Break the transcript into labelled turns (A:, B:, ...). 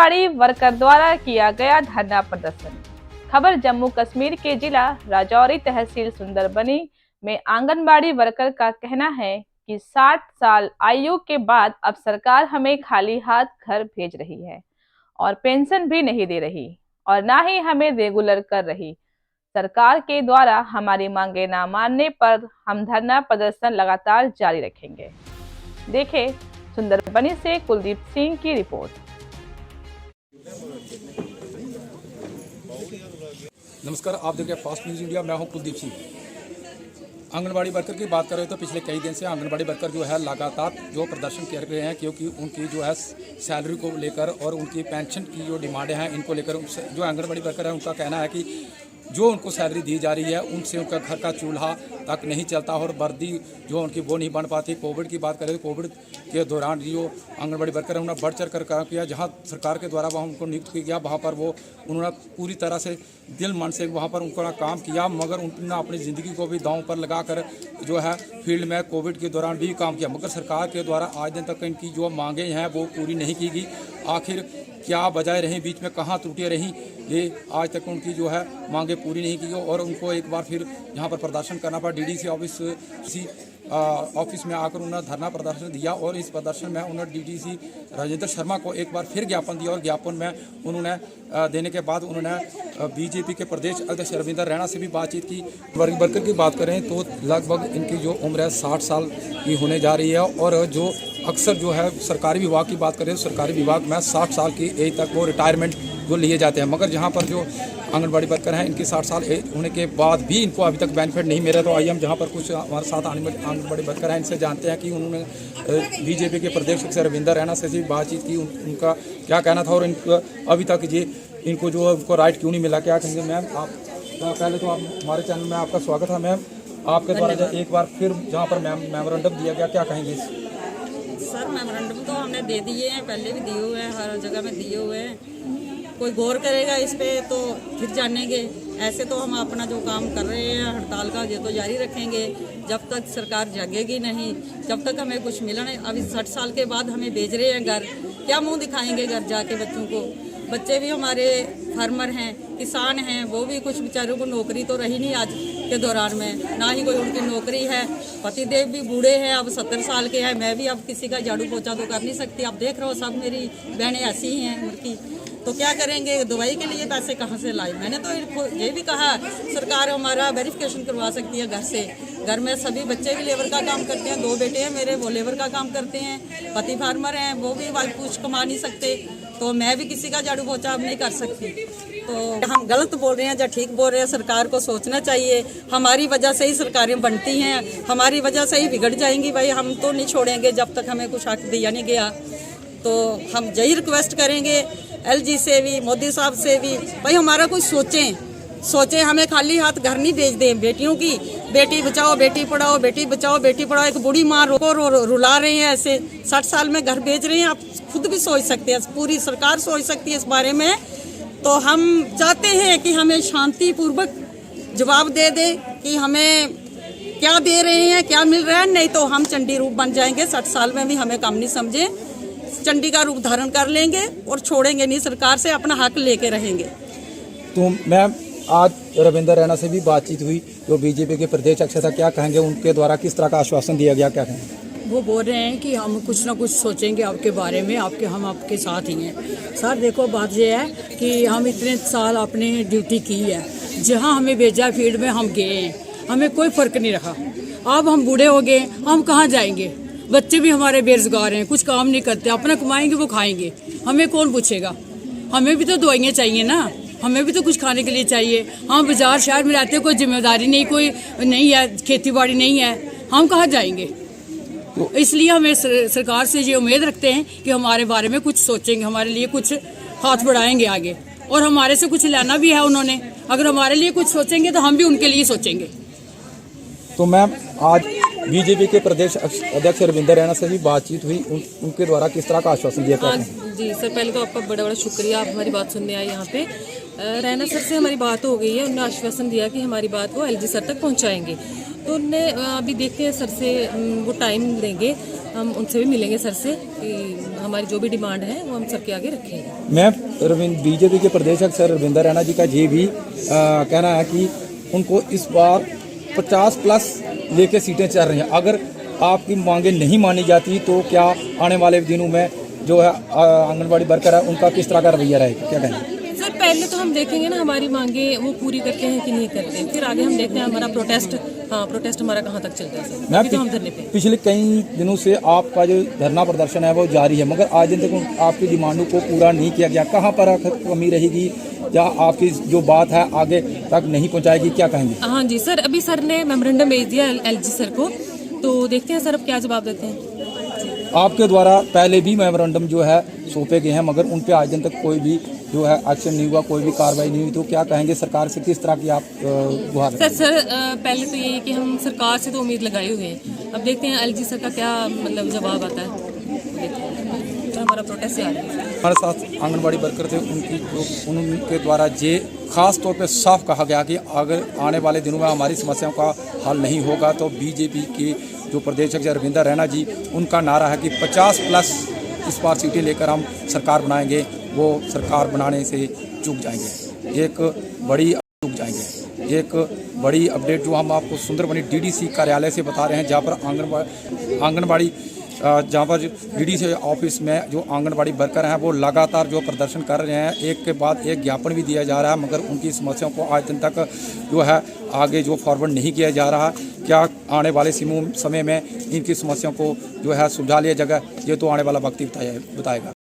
A: Anganwadi worker द्वारा किया गया धरना प्रदर्शन। खबर जम्मू कश्मीर के जिला राजौरी तहसील सुंदरबनी में आंगनबाड़ी वर्कर का कहना है कि 60 साल आयु के बाद अब सरकार हमें खाली हाथ घर भेज रही है और पेंशन भी नहीं दे रही और ना ही हमें रेगुलर कर रही। सरकार के द्वारा हमारी मांगे ना मानने पर हम धरना प्रदर्शन लगातार जारी रखेंगे। देखें सुंदरबनी से कुलदीप सिंह की रिपोर्ट।
B: नमस्कार, आप देख रहे हैं फास्ट न्यूज़ इंडिया। मैं हूं कुलदीप सिंह। आंगनबाड़ी वर्कर की बात करें तो पिछले कई दिन से आंगनबाड़ी वर्कर जो है लगातार जो प्रदर्शन कर रहे हैं, क्योंकि उनकी जो है सैलरी को लेकर और उनकी पेंशन की जो डिमांडें हैं इनको लेकर जो आंगनबाड़ी वर्कर है उनका कहना है कि जो उनको सैलरी दी जा रही है उनसे उनका घर का चूल्हा तक नहीं चलता और वर्दी जो उनकी वो नहीं बन पाती। कोविड की बात करें तो कोविड के दौरान जो आंगनबाड़ी वर्कर है उन्होंने बढ़ चढ़ कर काम किया। जहां सरकार के द्वारा वहां उनको नियुक्त किया गया, वहां पर वो उन्होंने पूरी तरह से दिल मन से वहां पर उनको काम किया, मगर उन्होंने अपनी ज़िंदगी को भी दांव पर लगाकर जो है फील्ड में कोविड के दौरान भी काम किया, मगर सरकार के द्वारा आज दिन तक इनकी जो मांगे हैं वो पूरी नहीं की गई। आखिर क्या बजाय रहीं, बीच में कहाँ त्रुटियाँ रहीं, ये आज तक उनकी जो है मांगे पूरी नहीं की और उनको एक बार फिर यहाँ पर प्रदर्शन करना पड़ा। डीडीसी ऑफिस में आकर उन्होंने धरना प्रदर्शन दिया और इस प्रदर्शन में उन्होंने डीडीसी राजेंद्र शर्मा को एक बार फिर ज्ञापन दिया और ज्ञापन में उन्होंने देने के बाद उन्होंने बीजेपी के प्रदेश अध्यक्ष रविंदर रैना से भी बातचीत की। वर्कर की बात करें तो लगभग इनकी जो उम्र है 60 साल की होने जा रही है और जो अक्सर जो है सरकारी विभाग की बात करें तो सरकारी विभाग में 60 साल की एज तक वो रिटायरमेंट जो लिए जाते हैं, मगर जहाँ पर जो आंगनबाड़ी वर्कर हैं इनकी 60 साल एज होने के बाद भी इनको अभी तक बेनिफिट नहीं मिला। तो आइए हम जहाँ पर कुछ हमारे साथ आंगनबाड़ी वर्कर हैं इनसे जानते हैं कि उन्होंने बीजेपी के प्रदेश अध्यक्ष रविंदर रैना से भी बातचीत की, उनका क्या कहना था और इनको अभी तक इनको जो उनको राइट क्यों नहीं मिला, क्या कहेंगे। मैम आप पहले तो आप हमारे चैनल में आपका स्वागत है। मैम आपके द्वारा एक बार फिर जहाँ पर मेमोरेंडम दिया गया, क्या कहेंगे।
C: सर मेमोरेंडम तो हमने दे दिए हैं, पहले भी दिए हुए हैं, हर जगह में दिए हुए हैं। कोई गौर करेगा इस पे तो फिर जानेंगे। ऐसे तो हम अपना जो काम कर रहे हैं हड़ताल का ये तो जारी रखेंगे जब तक सरकार जागेगी नहीं, जब तक हमें कुछ मिला नहीं। अभी 60 साल के बाद हमें भेज रहे हैं घर, क्या मुंह दिखाएंगे घर जाके बच्चों को। बच्चे भी हमारे फार्मर हैं, किसान हैं, वो भी कुछ बेचारों को नौकरी तो रही नहीं आज के दौरान में, ना ही कोई उनकी नौकरी है। पतिदेव भी बूढ़े हैं, अब 70 साल के हैं। मैं भी अब किसी का झाड़ू पोछा तो कर नहीं सकती। आप देख रहे हो सब मेरी बहनें ऐसी ही हैं उम्र की, तो क्या करेंगे। दवाई के लिए पैसे कहाँ से लाए। मैंने तो ये भी कहा सरकार हमारा वेरिफिकेशन करवा सकती है घर से। घर में सभी बच्चे भी लेबर का काम करते हैं, 2 बेटे हैं मेरे, वो लेबर का काम करते हैं। पति फार्मर हैं, वो भी कुछ कमा नहीं सकते, तो मैं भी किसी का झाड़ू पोछा अब नहीं कर सकती। तो हम गलत बोल रहे हैं या ठीक बोल रहे हैं, सरकार को सोचना चाहिए। हमारी वजह से ही सरकारें बनती हैं, हमारी वजह से ही बिगड़ जाएंगी। भाई हम तो नहीं छोड़ेंगे जब तक हमें कुछ हक दिया नहीं गया। तो हम यही रिक्वेस्ट करेंगे LG से भी, मोदी साहब से भी, भाई हमारा कुछ सोचें। हमें खाली हाथ घर नहीं भेज दें। बेटियों की बेटी बचाओ बेटी पढ़ाओ, बेटी बचाओ बेटी पढ़ाओ। एक बूढ़ी माँ रुला रहे हैं, ऐसे 60 साल में घर भेज रहे हैं। आप खुद भी सोच सकते हैं, पूरी सरकार सोच सकती है इस बारे में। तो हम चाहते हैं कि हमें शांतिपूर्वक जवाब दे दें कि हमें क्या दे रहे हैं, क्या मिल रहा है। नहीं तो हम चंडी रूप बन जाएंगे। 60 साल में भी हमें कम नहीं समझे, चंडी का रूप धारण कर लेंगे और छोड़ेंगे नहीं, सरकार से अपना हक लेके रहेंगे।
B: तो मैम आज रविंदर रैना से भी बातचीत हुई, जो बीजेपी के प्रदेश अध्यक्ष था, क्या कहेंगे उनके द्वारा किस तरह का आश्वासन दिया गया, क्या कहेंगे।
D: वो बोल रहे हैं कि हम कुछ ना कुछ सोचेंगे आपके बारे में, हम आपके साथ ही हैं। सर देखो बात यह है कि हम इतने साल अपनी ड्यूटी की है, जहाँ हमें भेजा फील्ड में हम गए हैं, हमें कोई फर्क नहीं रहा। अब हम बूढ़े हो गए, हम कहाँ जाएंगे। बच्चे भी हमारे बेरोजगार हैं, कुछ काम नहीं करते, अपना कमाएंगे वो खाएंगे, हमें कौन पूछेगा। हमें भी तो दवाइयाँ चाहिए ना, हमें भी तो कुछ खाने के लिए चाहिए। हम बाजार शहर में रहते, कोई जिम्मेदारी नहीं, कोई नहीं है, खेती बाड़ी नहीं है, हम कहाँ जाएंगे। इसलिए हमें सरकार से ये उम्मीद रखते हैं कि हमारे बारे में कुछ सोचेंगे, हमारे लिए कुछ हाथ बढ़ाएंगे आगे, और हमारे से कुछ लेना भी है उन्होंने। अगर हमारे लिए कुछ सोचेंगे तो हम भी उनके लिए सोचेंगे।
B: तो मैम आज बीजेपी के प्रदेश अध्यक्ष रविंदर रैना से भी बातचीत हुई, उनके द्वारा किस तरह का आश्वासन दिया गया।
E: जी सर, पहले तो आपका बड़ा बड़ा शुक्रिया, आप हमारी बात सुनने आए यहाँ पे। रैना सर से हमारी बात हो गई है, उन्होंने आश्वासन दिया कि हमारी बात को LG सर तक पहुँचाएंगे। तो उनने अभी देखते हैं सर से वो टाइम लेंगे, हम उनसे भी मिलेंगे सर से कि हम हमारी जो भी डिमांड है वो हम सबके आगे रखेंगे।
B: मैं बीजेपी के प्रदेश अध्यक्ष रविंदर रैना जी का ये भी कहना है कि उनको इस बार 50+ लेके सीटें चल रही हैं। अगर आपकी मांगे नहीं मानी जाती तो क्या आने वाले दिनों में जो है आंगनबाड़ी वर्कर है उनका किस तरह का रवैया रहेगा, क्या कहेंगे?
E: सर पहले तो हम देखेंगे ना हमारी मांगे वो पूरी करते हैं कि नहीं करते, फिर आगे हम देखते हैं हमारा प्रोटेस्ट हमारा कहाँ तक चलता है सर। अभी तो हम धरने पे।
B: पिछले कई दिनों से आपका जो धरना प्रदर्शन है वो जारी है, मगर आज दिन तक आपकी डिमांडों को पूरा नहीं किया गया। कहाँ पर कमी रहेगी या आपकी जो बात है आगे तक नहीं पहुँचाएगी, क्या कहेंगे?
E: हाँ जी सर, अभी सर ने मेमोरेंडम भेज दिया LG सर को, तो देखते हैं सर अब क्या जवाब देते हैं।
B: आपके द्वारा पहले भी मेमोरेंडम जो है सौंपे गए हैं, मगर उन पे आज दिन तक कोई भी जो है एक्शन नहीं हुआ, कोई भी कार्रवाई नहीं हुई, तो क्या कहेंगे सरकार से किस तरह की आप गुहार?
E: सर पहले तो ये है कि हम सरकार से तो उम्मीद लगाए हुए हैं, अब देखते हैं LG सर का क्या मतलब जवाब आता है। तो हमारा प्रोटेस्ट से आ रहा है।
B: हमारे साथ आंगनबाड़ी वर्कर थे, उनके द्वारा ये खास तौर पे साफ कहा गया कि अगर आने वाले दिनों में हमारी समस्याओं का हल नहीं होगा तो बीजेपी के जो प्रदेश अध्यक्ष रविंदर रैना जी, उनका नारा है कि 50+ इस बार सीटें लेकर हम सरकार बनाएंगे, वो सरकार बनाने से चूक जाएंगे। एक बड़ी अपडेट जो हम आपको सुंदरबनी DDC कार्यालय से बता रहे हैं, जहाँ पर आंगनबाड़ी जहाँ पर DDC ऑफिस में जो आंगनबाड़ी वर्कर हैं वो लगातार जो प्रदर्शन कर रहे हैं, एक के बाद एक ज्ञापन भी दिया जा रहा है, मगर उनकी समस्याओं को आज दिन तक जो है आगे जो फॉरवर्ड नहीं किया जा रहा। क्या आने वाले समय में इनकी समस्याओं को जो है सुलझा लिया जाएगा, ये तो आने वाला वक्त ही बताएगा।